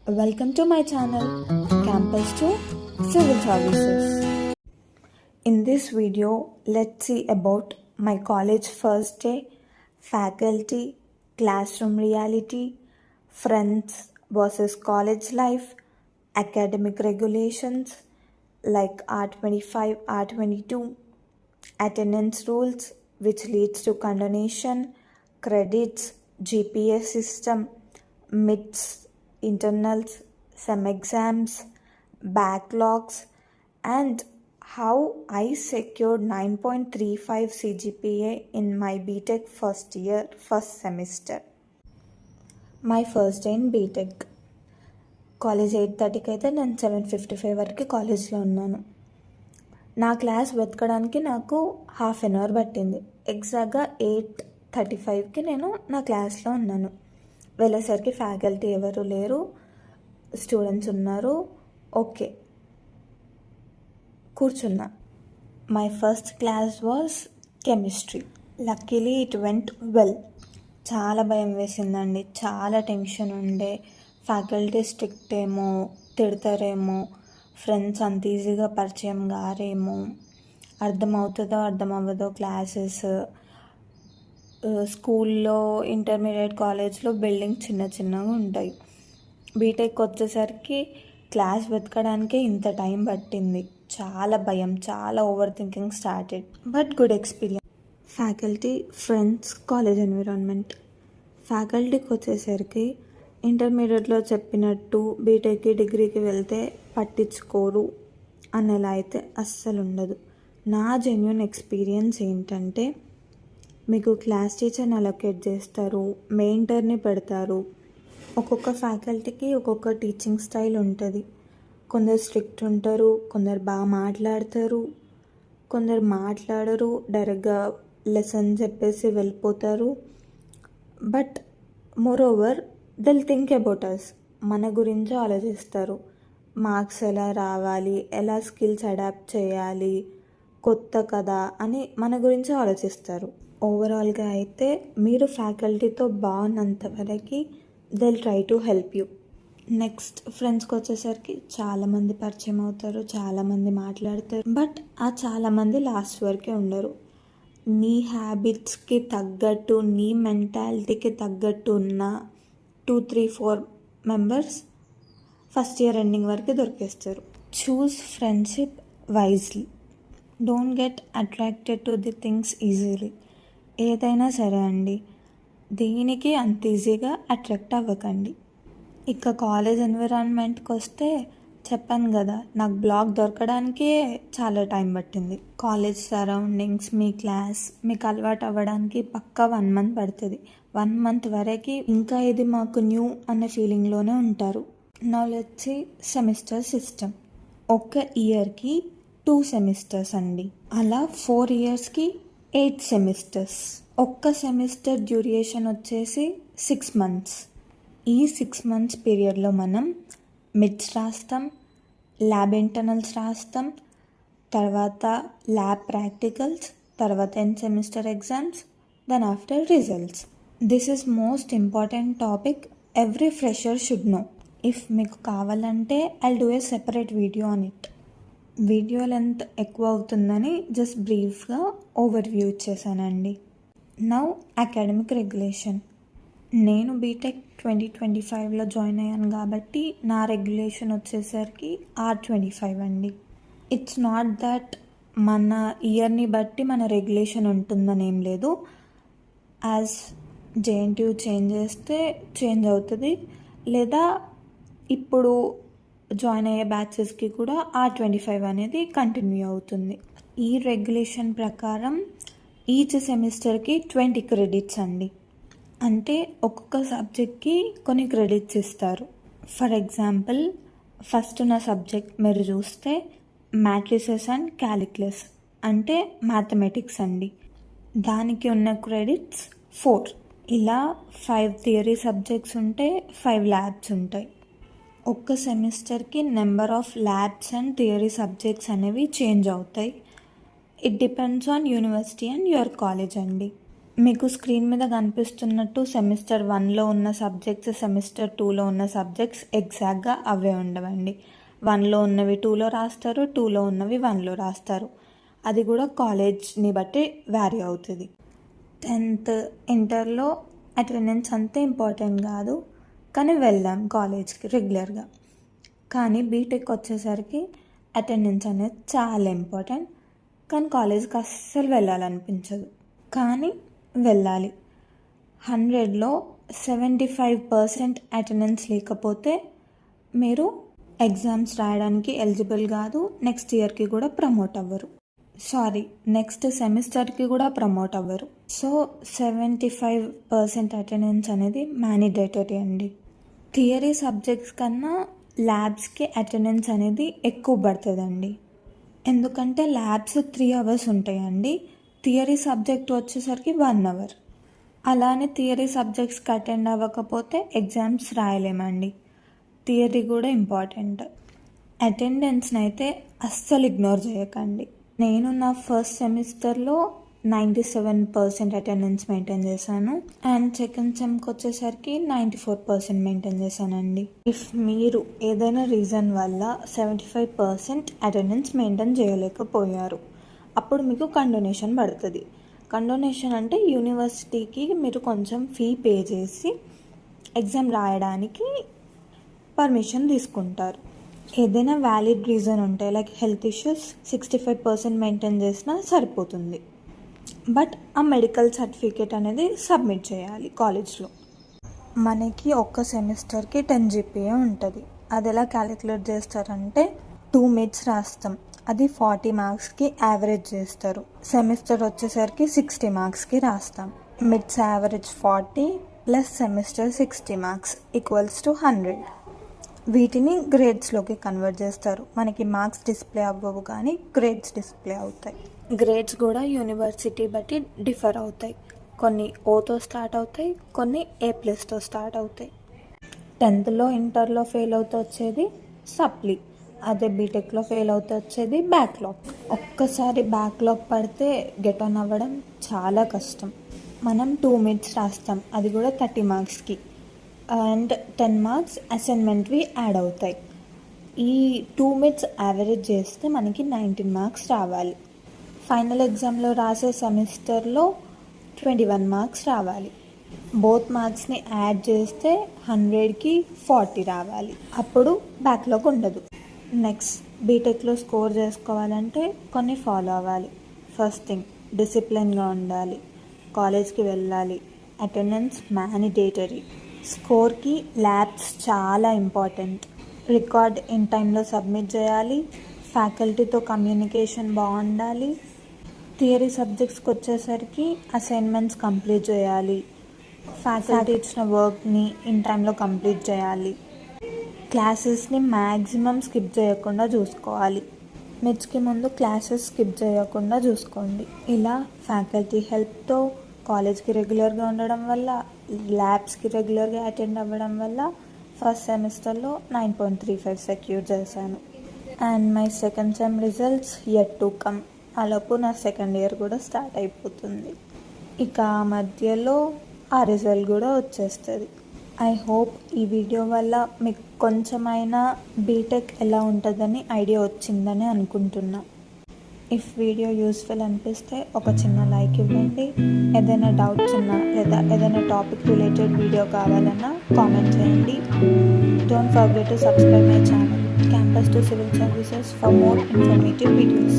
Welcome to my channel, Campus to Civil Services. In this video, let's see about my college first day, faculty, classroom reality, friends versus college life, academic regulations like R25, R22, attendance rules which leads to condonation, credits, GPS system, midts, internals, some exams, backlogs, and how I secured 9.35 CGPA in my BTech first year, first semester. My first day in BTech. College 8:30కి అయితే నేను 7:55 వరకు కాలేజ్లో ఉన్నాను. నా class వెతకడానికి నాకు half an hour పట్టింది. ఎగ్జాక్ట్గా 8:35కి నేను నా క్లాస్లో ఉన్నాను. వెళ్ళేసరికి ఫ్యాకల్టీ ఎవరు లేరు, స్టూడెంట్స్ ఉన్నారు. ఓకే, కూర్చున్నా. My first class was chemistry. Luckily it went well. చాలా భయం వేసిందండి, చాలా టెన్షన్ ఉండే. ఫ్యాకల్టీ స్ట్రిక్ట్ ఏమో, తిడతారేమో, ఫ్రెండ్స్ అంత ఈజీగా పరిచయం గారేమో, అర్థమవుతుందో అర్థం అవ్వదో క్లాసెస్. స్కూల్లో, ఇంటర్మీడియట్ కాలేజ్లో బిల్డింగ్ చిన్న చిన్నగా ఉంటాయి. బీటెక్ వచ్చేసరికి క్లాస్ వెతకడానికే ఇంత టైం పట్టింది. చాలా భయం, చాలా over thinking started. But good experience. Faculty, friends, college environment. ఫ్యాకల్టీకి వచ్చేసరికి ఇంటర్మీడియట్లో చెప్పినట్టు బీటెక్కి, డిగ్రీకి వెళ్తే పట్టించుకోరు అనేలా అయితే అస్సలు ఉండదు. నా జెన్యున్ ఎక్స్పీరియన్స్ ఏంటంటే, మీకు క్లాస్ టీచర్ని అలొకేట్ చేస్తారు, మెయింటర్ని పెడతారు. ఒక్కొక్క ఫ్యాకల్టీకి ఒక్కొక్క టీచింగ్ స్టైల్ ఉంటుంది. కొందరు స్ట్రిక్ట్ ఉంటారు, కొందరు బాగా మాట్లాడతారు, కొందరు మాట్లాడరు, డైరెక్ట్గా లెసన్ చెప్పేసి వెళ్ళిపోతారు. But moreover they'll think about us. మన గురించి ఆలోచిస్తారు. మార్క్స్ ఎలా రావాలి, ఎలా స్కిల్స్ అడాప్ట్ చేయాలి, కొత్త కదా అని మన గురించి ఆలోచిస్తారు. ఓవరాల్గా అయితే మీరు ఫ్యాకల్టీతో బాగున్నంత వరకు they'll try to help you. Next ఫ్రెండ్స్కి వచ్చేసరికి చాలామంది పరిచయం అవుతారు, చాలామంది మాట్లాడతారు. బట్ ఆ చాలామంది లాస్ట్ వరకే ఉండరు. నీ హ్యాబిట్స్కి తగ్గట్టు, నీ మెంటాలిటీకి తగ్గట్టు ఉన్న 2-3-4 మెంబర్స్ ఫస్ట్ ఇయర్ ఎండింగ్ వరకు దొరికేస్తారు. Choose friendship wisely. Don't get attracted to the things easily. ఏదైనా సరే అండి, దేనికి అంత ఈజీగా అట్రాక్ట్ అవ్వకండి. ఇక కాలేజ్ ఎన్విరాన్మెంట్కి వస్తే చెప్పాను కదా, నాకు బ్లాగ్ దొరకడానికే చాలా టైం పట్టింది. కాలేజ్ సరౌండింగ్స్, మీ క్లాస్ మీకు అలవాటు అవ్వడానికి పక్కా 1 మంత్ పడుతుంది. 1 మంత్ వరకు ఇంకా ఇది మాకు న్యూ అనే ఫీలింగ్లోనే ఉంటారు. Now let's see semester system. ఒక్క ఇయర్కి 2 సెమిస్టర్స్ అండి. అలా 4 ఇయర్స్కి 8 సెమిస్టర్స్. ఒక్క సెమిస్టర్ డ్యూరేషన్ వచ్చేసి 6 మంత్స్. ఈ 6 మంత్స్ పీరియడ్లో మనం మిడ్స్ రాస్తాం, ల్యాబ్ ఇంటర్నల్స్ రాస్తాం, తర్వాత ల్యాబ్ ప్రాక్టికల్స్, తర్వాత end semester exams, then after results. This is most important topic every fresher should know. If మీకు కావాలంటే I'll do a separate video on it. Video length ఎక్కువ అవుతుందని జస్ట్ బ్రీఫ్గా overview ఇచ్చేసానండి. Now academic regulation. నేను BTech 2025లో join అయ్యాను కాబట్టి నా రెగ్యులేషన్ వచ్చేసరికి R25 అండి. ఇట్స్ నాట్ దట్ మన ఇయర్ని బట్టి మన రెగ్యులేషన్ ఉంటుందని ఏం లేదు. యాజ్ JNTU చేంజ్ చేస్తే చేంజ్ అవుతుంది, లేదా ఇప్పుడు జాయిన్ అయ్యే బ్యాచెస్కి కూడా R25 అనేది కంటిన్యూ అవుతుంది. ఈ రెగ్యులేషన్ ప్రకారం ఈచ్ సెమిస్టర్కి 20 క్రెడిట్స్ అండి. అంటే ఒక్కొక్క సబ్జెక్ట్కి కొన్ని క్రెడిట్స్ ఇస్తారు. ఫర్ ఎగ్జాంపుల్, ఫస్ట్ నా సబ్జెక్ట్ మీరు చూస్తే మ్యాట్రిసెస్ అండ్ క్యాలిక్యులస్ అంటే మ్యాథమెటిక్స్ అండి. దానికి ఉన్న క్రెడిట్స్ 4. ఇలా 5 థియరీ సబ్జెక్ట్స్ ఉంటే 5 ల్యాబ్స్ ఉంటాయి. ఒక్క సెమిస్టర్కి number of labs and theory subjects అనేవి చేంజ్ అవుతాయి. It depends on university and your college అండి. మీకు స్క్రీన్ మీద కనిపిస్తున్నట్టు సెమిస్టర్ 1లో ఉన్న సబ్జెక్ట్స్, సెమిస్టర్ 2లో ఉన్న సబ్జెక్ట్స్ ఎగ్జాక్ట్గా అవే ఉండవండి. 1లో ఉన్నవి 2లో రాస్తారు, 2లో ఉన్నవి 1లో రాస్తారు. అది కూడా కాలేజ్ని బట్టి వ్యారీ అవుతుంది. 10th ఇంటర్లో అటెండెన్స్ అంతే ఇంపార్టెంట్ కాదు, కానీ వెళ్దాం కాలేజ్కి రెగ్యులర్గా. కానీ బీటెక్ వచ్చేసరికి అటెండెన్స్ అనేది చాలా ఇంపార్టెంట్, కానీ కాలేజ్కి అస్సలు వెళ్ళాలనిపించదు, కానీ వెళ్ళాలి. 100లో 75% అటెండెన్స్ లేకపోతే మీరు ఎగ్జామ్స్ రాయడానికి ఎలిజిబుల్ కాదు, నెక్స్ట్ ఇయర్కి కూడా ప్రమోట్ అవ్వరు. నెక్స్ట్ సెమిస్టర్కి కూడా ప్రమోట్ అవ్వరు. సో 75% అటెండెన్స్ అనేది మ్యాండేటరీ అండి. థియరీ సబ్జెక్ట్స్ కన్నా ల్యాబ్స్కి అటెండెన్స్ అనేది ఎక్కువ పడుతుందండి. ఎందుకంటే ల్యాబ్స్ 3 hours ఉంటాయండి, థియరీ సబ్జెక్ట్ వచ్చేసరికి 1 hour. అలానే థియరీ సబ్జెక్ట్స్కి అటెండ్ అవ్వకపోతే ఎగ్జామ్స్ రాయలేమండి. థియరీ కూడా ఇంపార్టెంట్. అటెండెన్స్ని అయితే అస్సలు ఇగ్నోర్ చేయకండి. నేను నా ఫస్ట్ సెమిస్టర్లో 97% అటెండెన్స్ మెయింటైన్ చేశాను, అండ్ సెకండ్ సెమ్కి వచ్చేసరికి 94% మెయింటైన్ చేశానండి. ఇఫ్ మీరు ఏదైనా రీజన్ వల్ల 75% అటెండెన్స్ మెయింటైన్ చేయలేకపోయారు, అప్పుడు మీకు కండోనేషన్ పడుతుంది. కండోనేషన్ అంటే యూనివర్సిటీకి మీరు కొంచెం ఫీ పే చేసి ఎగ్జామ్ రాయడానికి పర్మిషన్ తీసుకుంటారు. ఏదైనా వ్యాలిడ్ రీజన్ ఉంటే లైక్ హెల్త్ ఇష్యూస్ 65% మెయింటైన్ చేసినా సరిపోతుంది. బట్ ఆ మెడికల్ సర్టిఫికేట్ అనేది సబ్మిట్ చేయాలి కాలేజ్లో. మనకి ఒక్క సెమిస్టర్కి 10 GPA ఉంటుంది. అది ఎలా క్యాలిక్యులేట్ చేస్తారంటే 2 mids రాస్తాం, అది 40 marksకి యావరేజ్ చేస్తారు. సెమిస్టర్ వచ్చేసరికి 60 marksకి రాస్తాం. Mids average 40 plus semester 60 marks equals to 100. వీటిని గ్రేడ్స్లోకి కన్వర్ట్ చేస్తారు. మనకి మార్క్స్ డిస్ప్లే అవ్వవు, కానీ గ్రేడ్స్ డిస్ప్లే అవుతాయి. గ్రేడ్స్ కూడా యూనివర్సిటీ బట్టి డిఫర్ అవుతాయి. కొన్ని ఓతో స్టార్ట్ అవుతాయి, కొన్ని A+తో స్టార్ట్ అవుతాయి. 10thలో ఇంటర్లో ఫెయిల్ అవుతూ వచ్చేది సప్లీ, అదే బీటెక్లో ఫెయిల్ అవుతూ వచ్చేది బ్యాక్లాగ్. ఒక్కసారి బ్యాక్లాగ్ పడితే గెట్ ఆన్ అవ్వడం చాలా కష్టం. మనం 2 mids రాస్తాం, అది కూడా 30 marksకి, అండ్ 10 marks అసైన్మెంట్వి యాడ్ అవుతాయి. ఈ 2 mids యావరేజ్ చేస్తే మనకి 19 marks రావాలి. ఫైనల్ ఎగ్జామ్లో రాసే సెమిస్టర్లో 21 marks రావాలి. బోత్ మార్క్స్ని యాడ్ చేస్తే 100కి 40 రావాలి, అప్పుడు బ్యాక్లాగ్ ఉండదు. నెక్స్ట్ బీటెక్లో స్కోర్ చేసుకోవాలంటే కొన్ని ఫాలో అవ్వాలి. ఫస్ట్ థింగ్, డిసిప్లిన్గా ఉండాలి, కాలేజ్కి వెళ్ళాలి, అటెండెన్స్ మ్యాండేటరీ. స్కోర్కి ల్యాబ్స్ చాలా ఇంపార్టెంట్, రికార్డ్ ఇన్ టైంలో సబ్మిట్ చేయాలి, ఫ్యాకల్టీతో కమ్యూనికేషన్ బాగుండాలి. థియరీ సబ్జెక్ట్స్కి వచ్చేసరికి అసైన్మెంట్స్ కంప్లీట్ చేయాలి, ఫ్యాకల్టీ ఇచ్చిన వర్క్ని ఇన్ టైంలో కంప్లీట్ చేయాలి, క్లాసెస్ని మ్యాక్సిమం స్కిప్ చేయకుండా చూసుకోవాలి. మిడ్స్కి ముందు క్లాసెస్ స్కిప్ చేయకుండా చూసుకోండి. ఇలా ఫ్యాకల్టీ హెల్ప్తో కాలేజ్కి రెగ్యులర్గా ఉండడం వల్ల, ల్యాబ్స్కి రెగ్యులర్గా అటెండ్ అవ్వడం వల్ల ఫస్ట్ సెమిస్టర్లో 9.35 సెక్యూర్ చేశాను. And my second sem results yet to come. అలాపు నా సెకండ్ ఇయర్ కూడా స్టార్ట్ అయిపోతుంది. ఇక ఆ మధ్యలో ఆ రిజల్ట్ కూడా వచ్చేస్తుంది. ఐ హోప్ ఈ వీడియో వల్ల మీకు కొంచెమైనా బీటెక్ ఎలా ఉంటుందని ఐడియా వచ్చిందని అనుకుంటున్నా. ఇఫ్ వీడియో యూస్ఫుల్ అనిపిస్తే ఒక చిన్న లైక్ ఇవ్వండి. ఏదైనా డౌట్స్ ఉన్నా లేదా ఏదైనా టాపిక్ రిలేటెడ్ వీడియో కావాలన్నా కామెంట్ చేయండి. Don't forget to subscribe my channel campus to civil services for more informative videos.